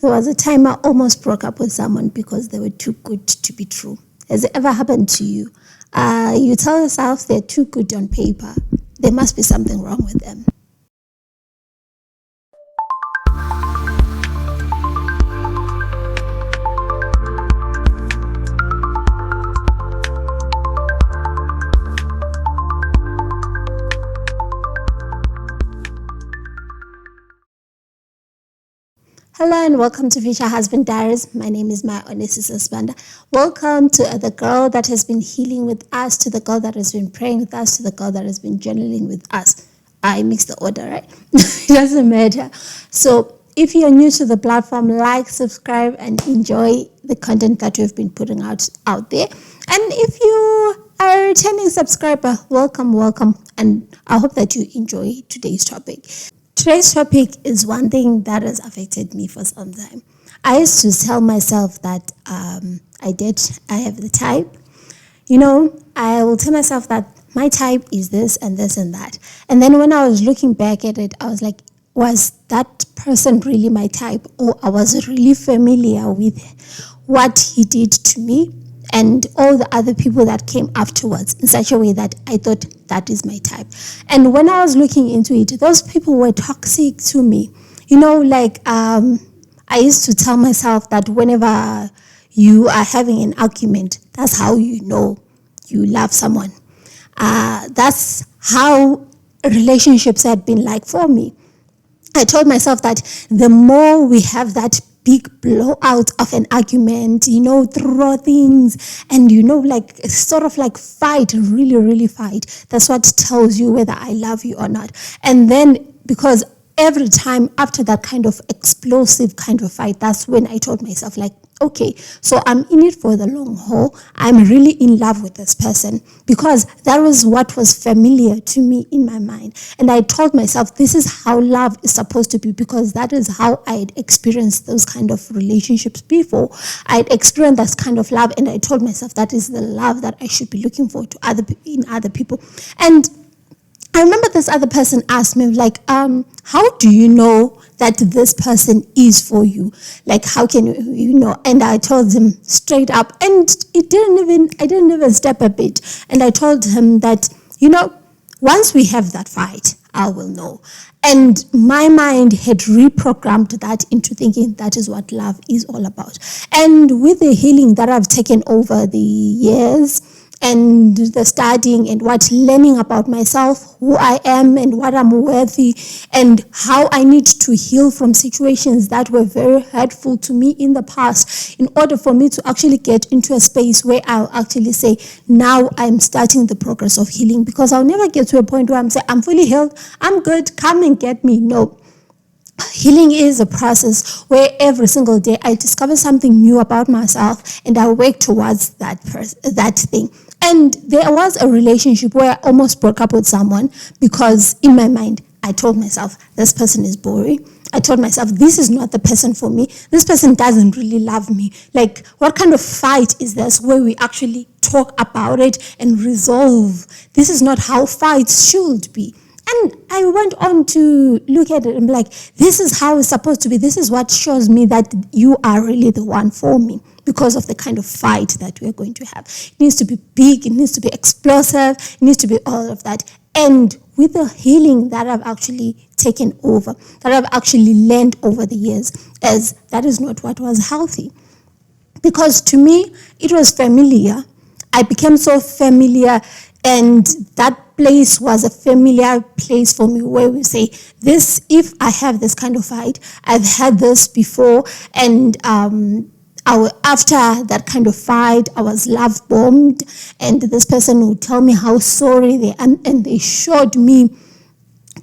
There was a time I almost broke up with someone because they were too good to be true. Has it ever happened to you? You tell yourself they're too good on paper. There must be something wrong with them. Hello and welcome to Future Husband Diaries. My name is my Onesis Asbanda. Welcome to the girl that has been healing with us, to the girl that has been praying with us, to the girl that has been journaling with us. I mixed the order, right? It doesn't matter. So if you're new to the platform, like, subscribe, and enjoy the content that we've been putting out there. And if you are a returning subscriber, welcome. And I hope that you enjoy today's topic. Today's topic is one thing that has affected me for some time. I used to tell myself that I have the type. I will tell myself that my type is this and this and that. And then when I was looking back at it, I was like, was that person really my type? Or I was really familiar with what he did to me and all the other people that came afterwards in such a way that I thought that is my type. And when I was looking into it, those people were toxic to me. I used to tell myself that whenever you are having an argument, that's how you know you love someone. That's how relationships had been like for me. I told myself that the more we have that big blowout of an argument, throw things and, sort of like fight, really fight. That's what tells you whether I love you or not. And then because every time after that kind of explosive kind of fight, that's when I told myself okay, so I'm in it for the long haul. I'm really in love with this person because that was what was familiar to me in my mind. And I told myself this is how love is supposed to be because that is how I had experienced those kind of relationships before. I had experienced that kind of love and I told myself that is the love that I should be looking for in other people. And I remember this other person asked me, how do you know that this person is for you? How can you know? And I told him straight up, and I didn't even step a bit. And I told him that, once we have that fight, I will know. And my mind had reprogrammed that into thinking that is what love is all about. And with the healing that I've taken over the years, and the studying and learning about myself, who I am and what I'm worthy, and how I need to heal from situations that were very hurtful to me in the past in order for me to actually get into a space where I'll actually say, now I'm starting the progress of healing, because I'll never get to a point where I'm saying, I'm fully healed, I'm good, come and get me. No. Healing is a process where every single day I discover something new about myself and I work towards that thing. And there was a relationship where I almost broke up with someone because in my mind, I told myself, this person is boring. I told myself, this is not the person for me. This person doesn't really love me. What kind of fight is this where we actually talk about it and resolve? This is not how fights should be. And I went on to look at it and be like, this is how it's supposed to be. This is what shows me that you are really the one for me because of the kind of fight that we're going to have. It needs to be big. It needs to be explosive. It needs to be all of that. And with the healing that I've actually taken over, that I've actually learned over the years, as that is not what was healthy. Because to me, it was familiar. I became so familiar, and that place was a familiar place for me where we say, this, if I have this kind of fight, I've had this before, and after that kind of fight, I was love bombed, and this person would tell me how sorry they are, and they showed me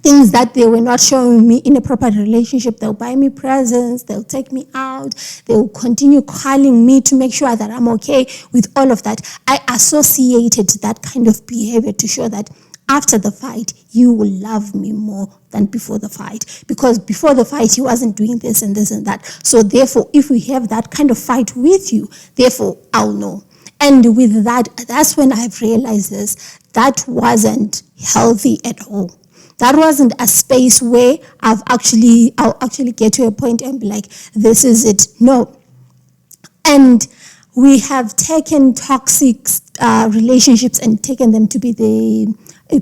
things that they were not showing me in a proper relationship. They'll buy me presents, they'll take me out, they'll continue calling me to make sure that I'm okay with all of that. I associated that kind of behavior to show that after the fight, you will love me more than before the fight. Because before the fight, he wasn't doing this and this and that. So therefore, if we have that kind of fight with you, therefore, I'll know. And with that, that's when I've realized this. That wasn't healthy at all. That wasn't a space where I'll actually get to a point and be like, this is it. No. And we have taken toxic relationships and taken them to be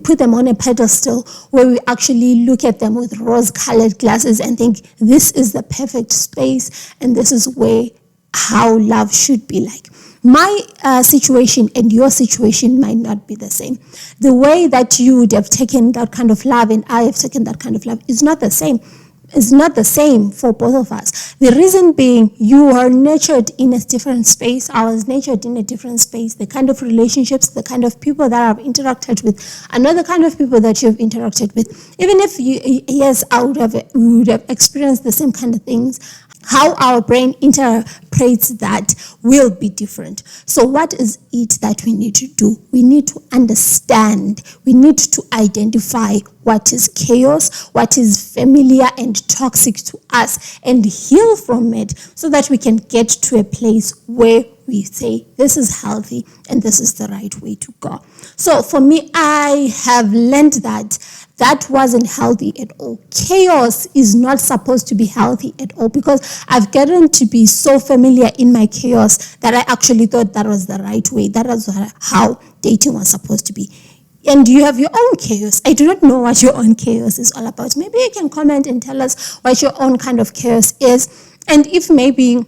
put them on a pedestal where we actually look at them with rose-colored glasses and think this is the perfect space and this is where how love should be like. My situation and your situation might not be the same. The way that you would have taken that kind of love and I have taken that kind of love is not the same. It's not the same for both of us. The reason being, you are nurtured in a different space. I was nurtured in a different space. The kind of relationships, the kind of people that I've interacted with, another kind of people that you've interacted with. Even if yes, we would have experienced the same kind of things. How our brain interprets that will be different. So what is it that we need to do? We need to understand. We need to identify what is chaos, what is familiar and toxic to us, and heal from it so that we can get to a place where we say, this is healthy and this is the right way to go. So for me, I have learned that wasn't healthy at all. Chaos is not supposed to be healthy at all because I've gotten to be so familiar in my chaos that I actually thought that was the right way. That was how dating was supposed to be. And you have your own chaos. I do not know what your own chaos is all about. Maybe you can comment and tell us what your own kind of chaos is. And if maybe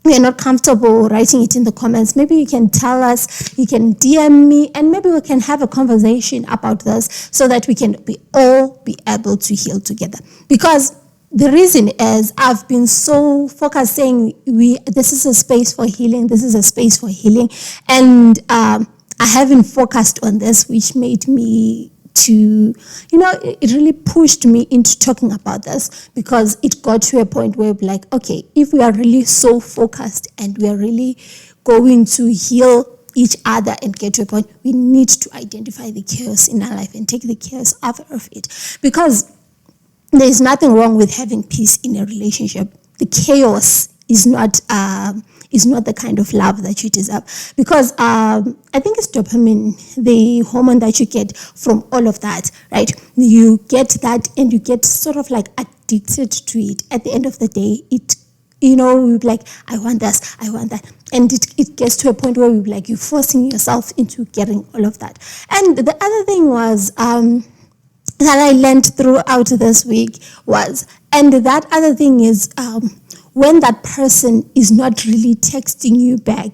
you're not comfortable writing it in the comments, maybe you can tell us, you can DM me, and maybe we can have a conversation about this so that we can all be able to heal together. Because the reason is I've been so focused saying this is a space for healing, this is a space for healing, and I haven't focused on this, which made me it really pushed me into talking about this because it got to a point where we're like, okay, if we are really so focused and we are really going to heal each other and get to a point, we need to identify the chaos in our life and take the chaos out of it. Because there is nothing wrong with having peace in a relationship. The chaos is not the kind of love that you deserve. Because I think it's dopamine, the hormone that you get from all of that, right? You get that and you get sort of like addicted to it. At the end of the day, you're like, I want this, I want that. And it gets to a point where you're forcing yourself into getting all of that. And the other thing was, that I learned throughout this week and that other thing is, when that person is not really texting you back,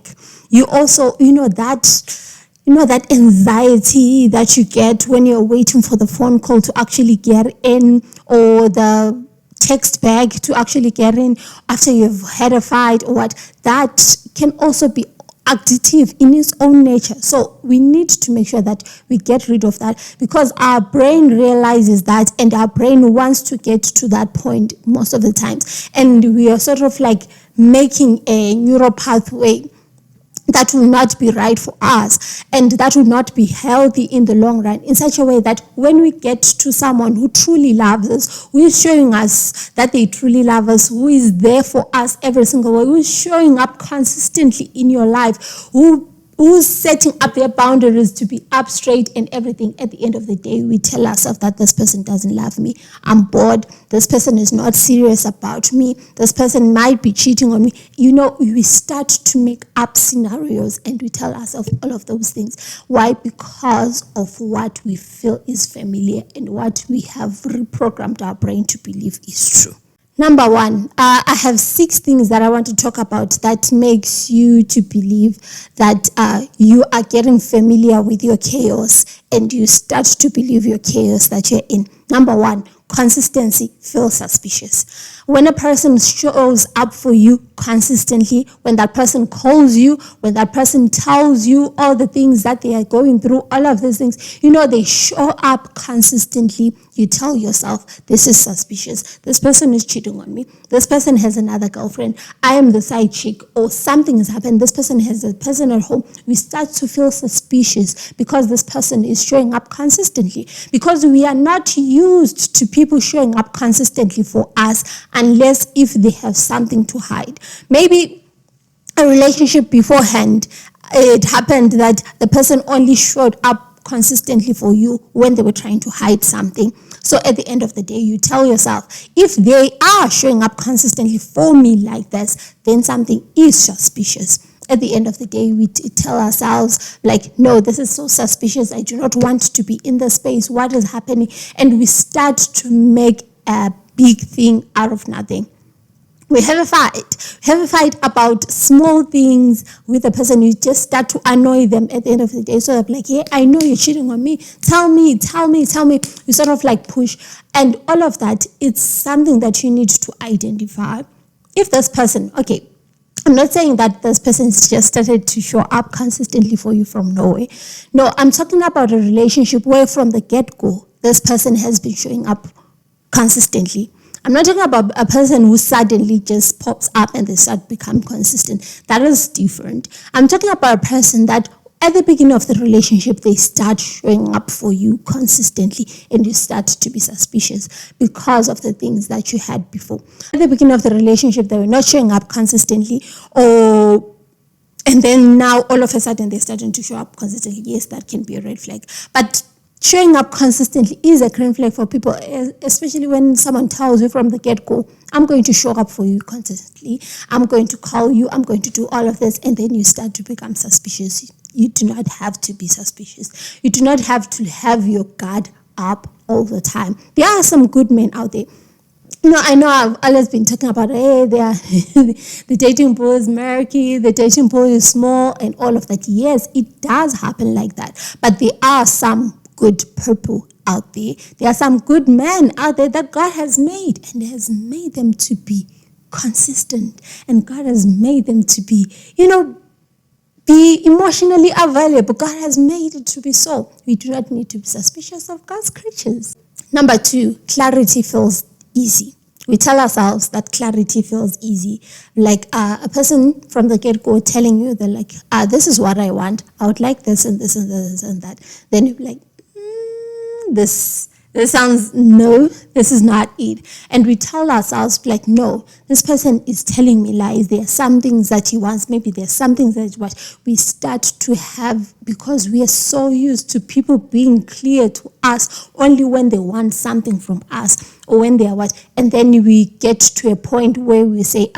you also, that anxiety that you get when you're waiting for the phone call to actually get in or the text back to actually get in after you've had a fight or what, that can also be addictive in its own nature. So we need to make sure that we get rid of that because our brain realizes that and our brain wants to get to that point most of the times. And we are sort of like making a neural pathway that will not be right for us and that will not be healthy in the long run, in such a way that when we get to someone who truly loves us, who is showing us that they truly love us, who is there for us every single way, who is showing up consistently in your life, who's setting up their boundaries to be up straight and everything, at the end of the day, we tell ourselves that this person doesn't love me. I'm bored. This person is not serious about me. This person might be cheating on me. We start to make up scenarios and we tell ourselves all of those things. Why? Because of what we feel is familiar and what we have reprogrammed our brain to believe is true. Number one, I have 6 things that I want to talk about that makes you to believe that you are getting familiar with your chaos and you start to believe your chaos that you're in. Number 1, consistency. Feel suspicious. When a person shows up for you consistently, when that person calls you, when that person tells you all the things that they are going through, all of these things, they show up consistently, you tell yourself, this is suspicious. This person is cheating on me. This person has another girlfriend. I am the side chick, or something has happened. This person has a person at home. We start to feel suspicious because this person is showing up consistently. Because we are not used to people showing up consistently for us unless if they have something to hide. Maybe a relationship beforehand, it happened that the person only showed up consistently for you when they were trying to hide something. So at the end of the day, you tell yourself, if they are showing up consistently for me like this, then something is suspicious. At the end of the day, we tell ourselves, like, no, this is so suspicious. I do not want to be in this space. What is happening? And we start to make a big thing out of nothing. We have a fight. We have a fight about small things with a person. You just start to annoy them at the end of the day. So they're like, yeah, I know you're cheating on me. Tell me. You sort of like push. And all of that, it's something that you need to identify. If this person, okay, I'm not saying that this person just started to show up consistently for you from nowhere. No, I'm talking about a relationship where from the get-go, this person has been showing up consistently. I'm not talking about a person who suddenly just pops up and they start become consistent. That is different. I'm talking about a person that at the beginning of the relationship, they start showing up for you consistently and you start to be suspicious because of the things that you had before. At the beginning of the relationship, they were not showing up consistently, and then now all of a sudden they're starting to show up consistently. Yes, that can be a red flag. But showing up consistently is a green flag for people, especially when someone tells you from the get-go, I'm going to show up for you consistently, I'm going to call you, I'm going to do all of this, and then you start to become suspicious. You do not have to be suspicious. You do not have to have your guard up all the time. There are some good men out there. I know I've always been talking about, hey, they are the dating pool is murky, the dating pool is small, and all of that. Yes, it does happen like that. But there are some good people out there. There are some good men out there that God has made, and has made them to be consistent. And God has made them to be, be emotionally available. God has made it to be so. We do not need to be suspicious of God's creatures. Number 2, clarity feels easy. We tell ourselves that clarity feels easy. Like a person from the get-go telling you, they're like, this is what I want. I would like this and this and this and that. Then you're like, this sounds, no, this is not it. And we tell ourselves, like, no, this person is telling me lies. There are some things that he wants. Maybe there are some things that he wants. We start to have, because we are so used to people being clear to us only when they want something from us or when they are what. And then we get to a point where we say,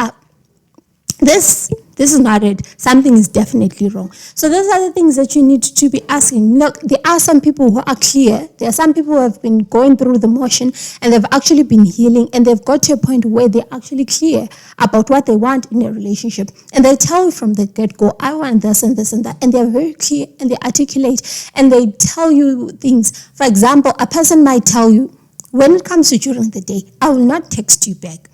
this is not it. Something is definitely wrong. So those are the things that you need to be asking. Look, there are some people who are clear. There are some people who have been going through the motion and they've actually been healing, and they've got to a point where they're actually clear about what they want in a relationship. And they tell you from the get-go, I want this and this and that. And they're very clear and they articulate and they tell you things. For example, a person might tell you, when it comes to during the day, I will not text you back.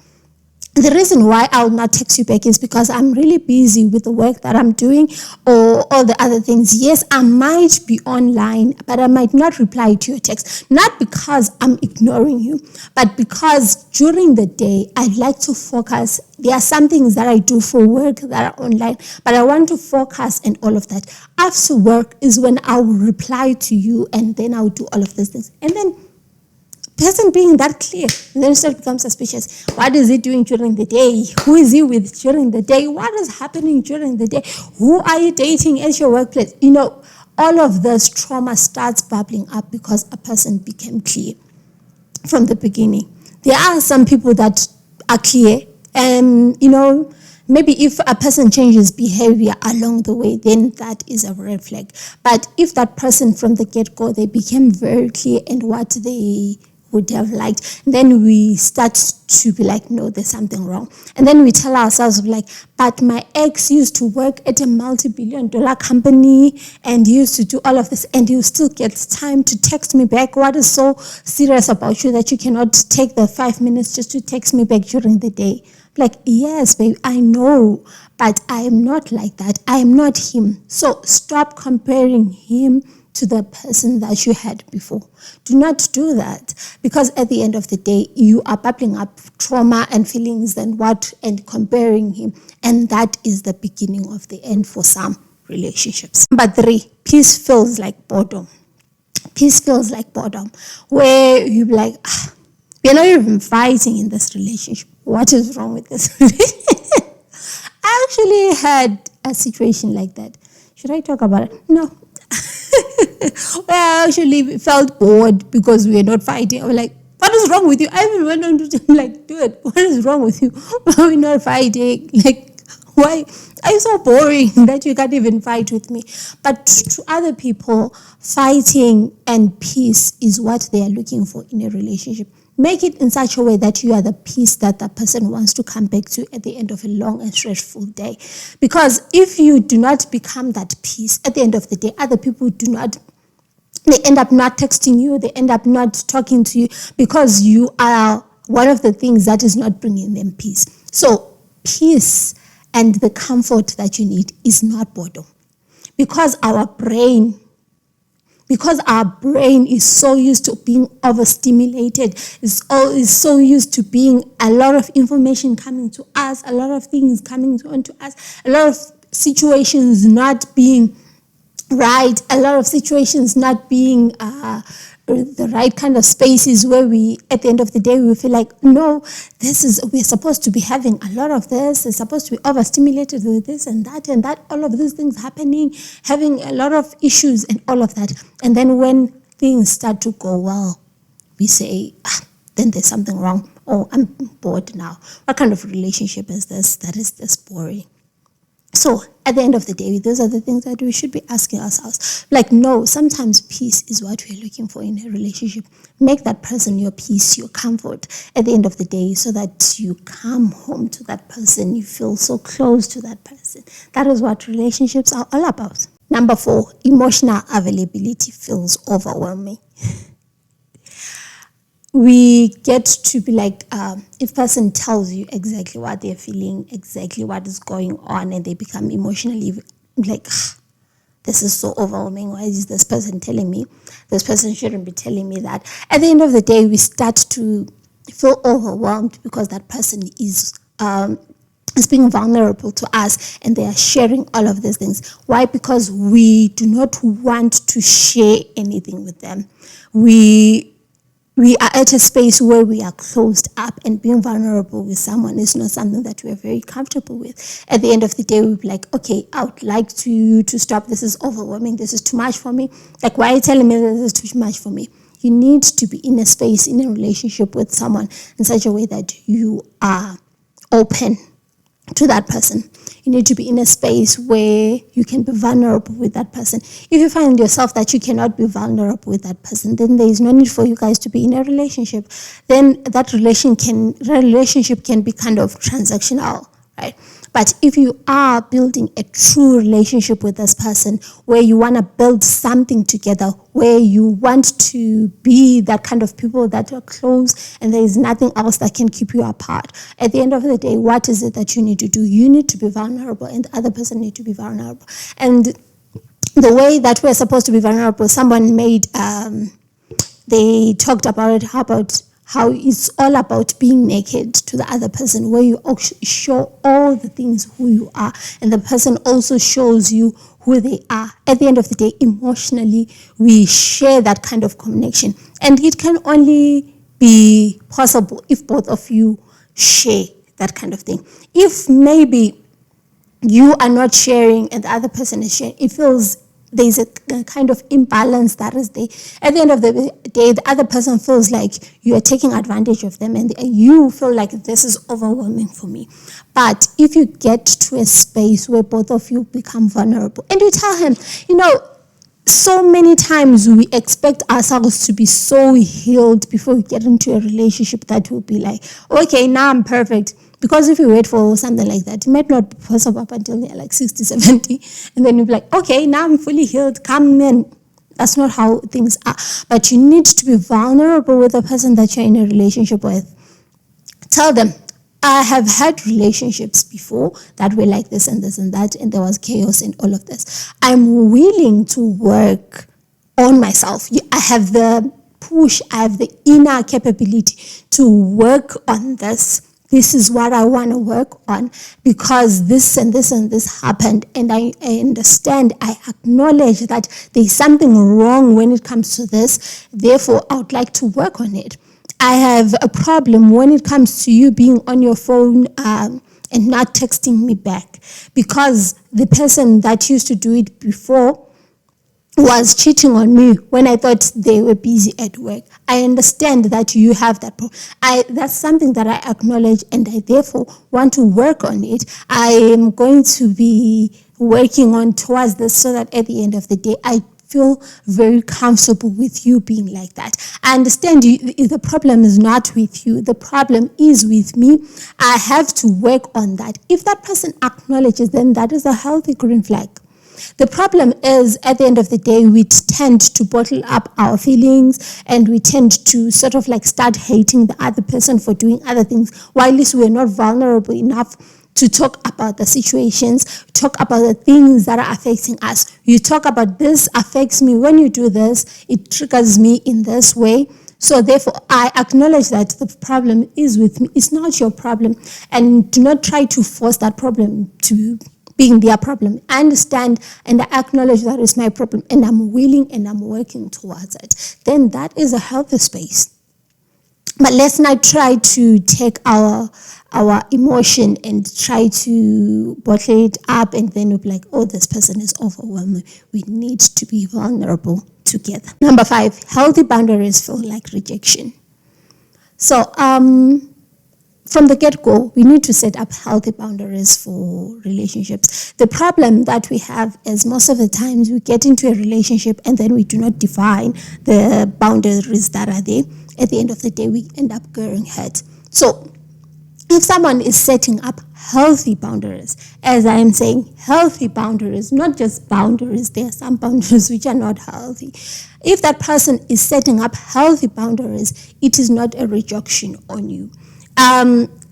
The reason why I will not text you back is because I'm really busy with the work that I'm doing or all the other things. Yes, I might be online, but I might not reply to your text. Not because I'm ignoring you, but because during the day, I like to focus. There are some things that I do for work that are online, but I want to focus and all of that. After work is when I will reply to you, and then I'll do all of these things. And then person being that clear, and then start become suspicious. What is he doing during the day? Who is he with during the day? What is happening during the day? Who are you dating at your workplace? All of this trauma starts bubbling up because a person became clear from the beginning. There are some people that are clear, and maybe if a person changes behavior along the way, then that is a red flag. But if that person from the get-go, they became very clear and what they would have liked, then we start to be like, no, there's something wrong. And then we tell ourselves, like, but my ex used to work at a multi-billion-dollar company and used to do all of this, and you still get time to text me back. What is so serious about you that you cannot take the 5 minutes just to text me back during the day? Like, yes, babe, I know, but I am not like that. I am not him. So stop comparing him to the person that you had before. Do not do that, because at the end of the day, you are bubbling up trauma and feelings and comparing him. And that is the beginning of the end for some relationships. Number 3, peace feels like boredom. Peace feels like boredom, where you're like, we're not even fighting in this relationship. What is wrong with this? I actually had a situation like that. Should I talk about it? No. I actually felt bored because we were not fighting. I was like, what is wrong with you? I even went on to him like, dude, what is wrong with you? Why are we not fighting? Like, why are you so boring that you can't even fight with me? But to other people, fighting and peace is what they are looking for in a relationship. Make it in such a way that you are the peace that that person wants to come back to at the end of a long and stressful day. Because if you do not become that peace, at the end of the day, other people they end up not texting you, they end up not talking to you because you are one of the things that is not bringing them peace. So peace and the comfort that you need is not boredom. Because our brain is so used to being overstimulated, is so used to being a lot of information coming to us, a lot of things coming onto us, a lot of situations not being right, a lot of situations not being the right kind of spaces where we, at the end of the day, we feel like, no, we're supposed to be having a lot of this, it's supposed to be overstimulated with this and that, all of these things happening, having a lot of issues and all of that. And then when things start to go well, we say, then there's something wrong. Oh, I'm bored now. What kind of relationship is this that is this boring? So at the end of the day, those are the things that we should be asking ourselves. Like, no, sometimes peace is what we're looking for in a relationship. Make that person your peace, your comfort at the end of the day, so that you come home to that person, you feel so close to that person. That is what relationships are all about. Number 4, emotional availability feels overwhelming. We get to be like, if person tells you exactly what they're feeling, exactly what is going on, and they become emotionally like, this is so overwhelming. Why is this person telling me? This person shouldn't be telling me that. At the end of the day, we start to feel overwhelmed because that person is being vulnerable to us and they are sharing all of these things. Why? Because we do not want to share anything with them. We are at a space where we are closed up, and being vulnerable with someone is not something that we are very comfortable with. At the end of the day, we'll be like, okay, I would like to stop. This is overwhelming. This is too much for me. Like, why are you telling me this is too much for me? You need to be in a space, in a relationship with someone in such a way that you are open to that person. You need to be in a space where you can be vulnerable with that person. If you find yourself that you cannot be vulnerable with that person, then there is no need for you guys to be in a relationship. Then that relationship can be kind of transactional, right? But if you are building a true relationship with this person, where you want to build something together, where you want to be that kind of people that are close and there is nothing else that can keep you apart, at the end of the day, what is it that you need to do? You need to be vulnerable, and the other person needs to be vulnerable. And the way that we're supposed to be vulnerable, someone they talked about it, how it's all about being naked to the other person, where you show all the things who you are, and the person also shows you who they are. At the end of the day, emotionally, we share that kind of connection. And it can only be possible if both of you share that kind of thing. If maybe you are not sharing and the other person is sharing, it feels there's a kind of imbalance that is there. At the end of the day, the other person feels like you are taking advantage of them, and you feel like this is overwhelming for me. But if you get to a space where both of you become vulnerable, and you tell him, so many times we expect ourselves to be so healed before we get into a relationship that will be like, okay, now I'm perfect. Because if you wait for something like that, it might not be possible up until you're like 60, 70. And then you'll be like, okay, now I'm fully healed. Come in. That's not how things are. But you need to be vulnerable with the person that you're in a relationship with. Tell them, I have had relationships before that were like this and this and that, and there was chaos and all of this. I'm willing to work on myself. I have the push, I have the inner capability to work on this. This is what I want to work on because this and this and this happened, and I understand, I acknowledge that there's something wrong when it comes to this. Therefore, I would like to work on it. I have a problem when it comes to you being on your phone and not texting me back, because the person that used to do it before was cheating on me when I thought they were busy at work. I understand that you have that problem. That's something that I acknowledge, and I therefore want to work on it. I am going to be working on towards this so that at the end of the day, I feel very comfortable with you being like that. I understand the problem is not with you. The problem is with me. I have to work on that. If that person acknowledges, then that is a healthy green flag. The problem is, at the end of the day, we tend to bottle up our feelings, and we tend to sort of like start hating the other person for doing other things, while at least we're not vulnerable enough to talk about the situations, talk about the things that are affecting us. You talk about, this affects me. When you do this, it triggers me in this way. So therefore, I acknowledge that the problem is with me. It's not your problem. And do not try to force that problem to being their problem. I understand and I acknowledge that is my problem, and I'm willing and I'm working towards it. Then that is a healthy space. But let's not try to take our emotion and try to bottle it up, and then we'll be like, oh, this person is overwhelming. We need to be vulnerable together. Number 5, healthy boundaries feel like rejection. So, from the get-go, we need to set up healthy boundaries for relationships. The problem that we have is most of the times we get into a relationship and then we do not define the boundaries that are there. At the end of the day, we end up getting hurt. So if someone is setting up healthy boundaries, as I am saying, healthy boundaries, not just boundaries, there are some boundaries which are not healthy. If that person is setting up healthy boundaries, it is not a rejection on you.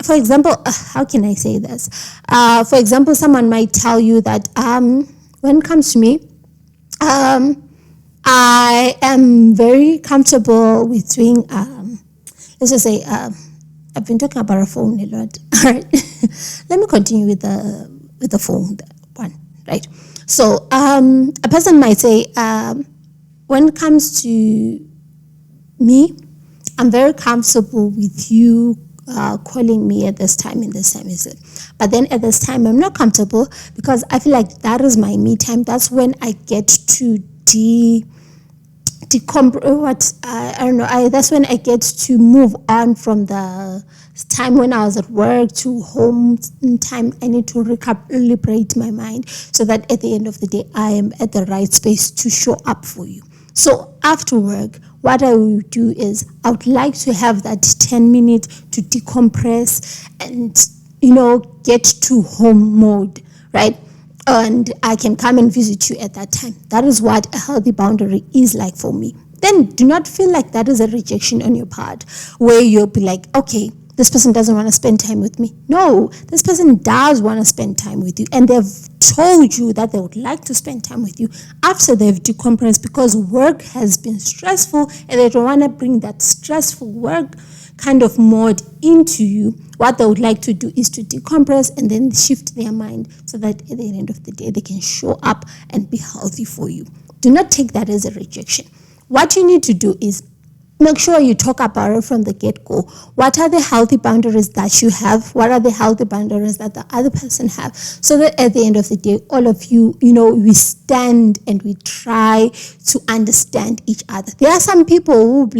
For example, how can I say this? For example, someone might tell you that when it comes to me, I am very comfortable with doing, let's just say, I've been talking about a phone a lot. All right, let me continue with the phone one, right? So a person might say, when it comes to me, I'm very comfortable with you calling me at this time and this time is it. But then at this time, I'm not comfortable because I feel like that is my me time. That's when I get to that's when I get to move on from the time when I was at work to home time. I need to recalibrate my mind so that at the end of the day, I am at the right space to show up for you. So after work, what I will do is I would like to have that 10 minutes to decompress and, get to home mode, right? And I can come and visit you at that time. That is what a healthy boundary is like for me. Then do not feel like that is a rejection on your part, where you'll be like, okay, this person doesn't want to spend time with me. No, this person does want to spend time with you, and they've told you that they would like to spend time with you after they've decompressed, because work has been stressful and they don't want to bring that stressful work kind of mode into you. What they would like to do is to decompress and then shift their mind so that at the end of the day they can show up and be healthy for you. Do not take that as a rejection. What you need to do is make sure you talk about it from the get-go. What are the healthy boundaries that you have? What are the healthy boundaries that the other person have? So that at the end of the day, all of you, we stand and we try to understand each other. There are some people who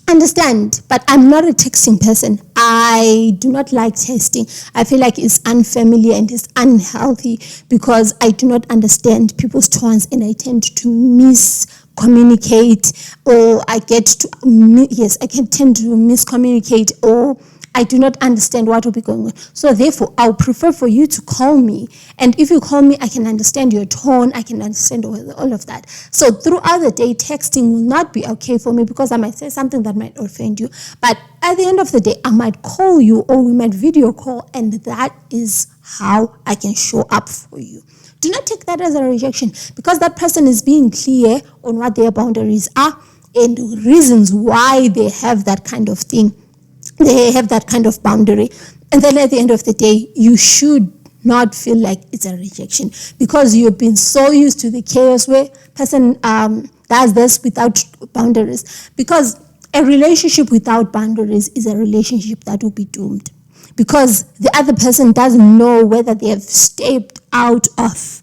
understand, but I'm not a texting person. I do not like texting. I feel like it's unfamiliar and it's unhealthy because I do not understand people's tones and I tend to miscommunicate, or I can tend to miscommunicate, or I do not understand what will be going on. So therefore, I'll prefer for you to call me. And if you call me, I can understand your tone. I can understand all of that. So throughout the day, texting will not be okay for me because I might say something that might offend you. But at the end of the day, I might call you or we might video call, and that is how I can show up for you. Do not take that as a rejection, because that person is being clear on what their boundaries are and reasons why they have that kind of thing. They have that kind of boundary. And then at the end of the day, you should not feel like it's a rejection because you've been so used to the chaos where person does this without boundaries. Because a relationship without boundaries is a relationship that will be doomed, because the other person doesn't know whether they have stepped out of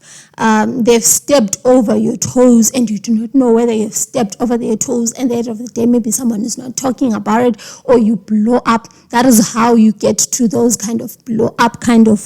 they've stepped over your toes and you do not know whether you've stepped over their toes, and at the end of the day maybe someone is not talking about it, or you blow up. That is how you get to those kind of blow up kind of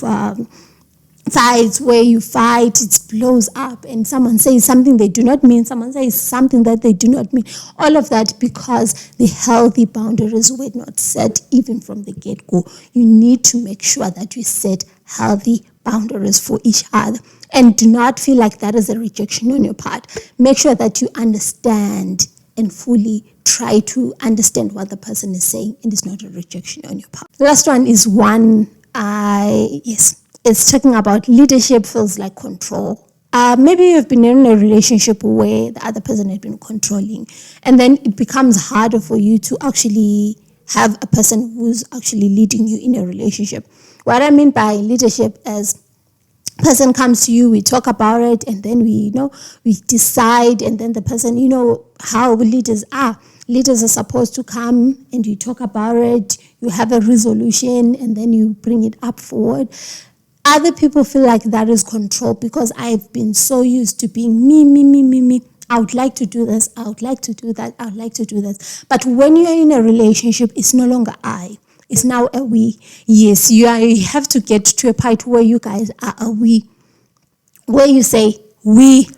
fights where you fight, it blows up, and someone says something they do not mean, someone says something that they do not mean. All of that because the healthy boundaries were not set even from the get-go. You need to make sure that you set healthy boundaries for each other, and do not feel like that is a rejection on your part. Make sure that you understand and fully try to understand what the person is saying, and it's not a rejection on your part. The last one is it's talking about leadership feels like control. Maybe you've been in a relationship where the other person has been controlling, and then it becomes harder for you to actually have a person who's actually leading you in a relationship. What I mean by leadership is person comes to you, we talk about it, and then we decide, and then the person, how leaders are. Leaders are supposed to come and you talk about it, you have a resolution, and then you bring it up forward. Other people feel like that is control because I've been so used to being me. I would like to do this, I would like to do that, I would like to do this. But when you're in a relationship, it's no longer I. It's now a we. Yes, you have to get to a point where you guys are a we. Where you say, we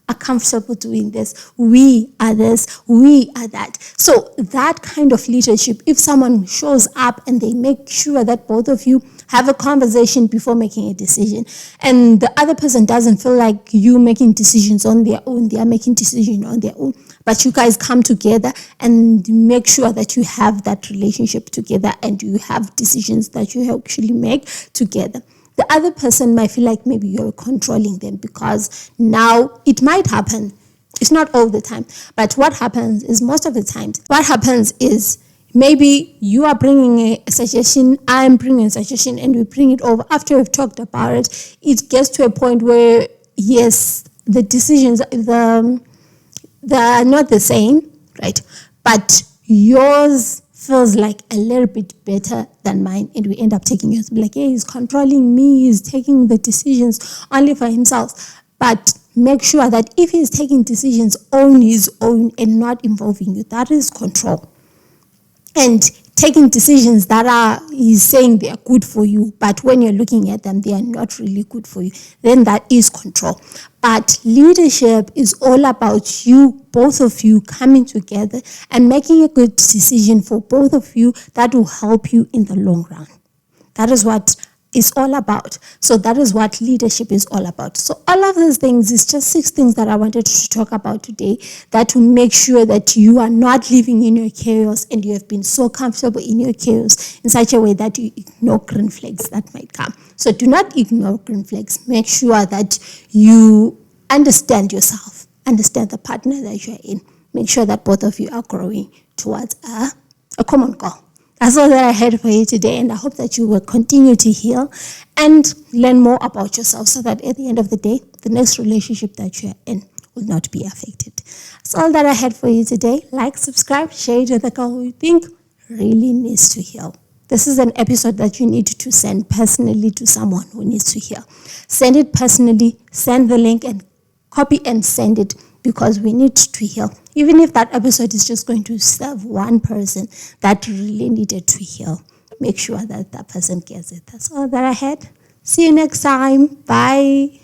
are comfortable doing this, we are this, we are that. So that kind of leadership, if someone shows up and they make sure that both of you have a conversation before making a decision, and the other person doesn't feel like you making decisions on their own, they are making decisions on their own, but you guys come together and make sure that you have that relationship together and you have decisions that you actually make together. The other person might feel like maybe you're controlling them, because now it might happen. It's not all the time, but what happens is most of the times, what happens is maybe you are bringing a suggestion, I'm bringing a suggestion, and we bring it over. After we've talked about it, it gets to a point where, yes, the decisions, they're not the same, right? But yours feels like a little bit better than mine, and we end up taking yours. Like, hey, he's controlling me, he's taking the decisions only for himself. But make sure that if he's taking decisions on his own and not involving you, that is control. And taking decisions that he's saying they are good for you, but when you're looking at them, they are not really good for you, then that is control. But leadership is all about you, both of you coming together and making a good decision for both of you that will help you in the long run. That is what it's all about. So that is what leadership is all about. So all of these things is just 6 things that I wanted to talk about today, that will make sure that you are not living in your chaos and you have been so comfortable in your chaos in such a way that you ignore green flags that might come. So do not ignore green flags. Make sure that you understand yourself, understand the partner that you're in. Make sure that both of you are growing towards a common goal. That's all that I had for you today, and I hope that you will continue to heal and learn more about yourself, so that at the end of the day, the next relationship that you're in will not be affected. That's all that I had for you today. Like, subscribe, share it with a girl who you think really needs to heal. This is an episode that you need to send personally to someone who needs to heal. Send it personally, send the link and copy and send it, because we need to heal. Even if that episode is just going to serve one person that really needed to heal, make sure that that person gets it. That's all that I had. See you next time. Bye.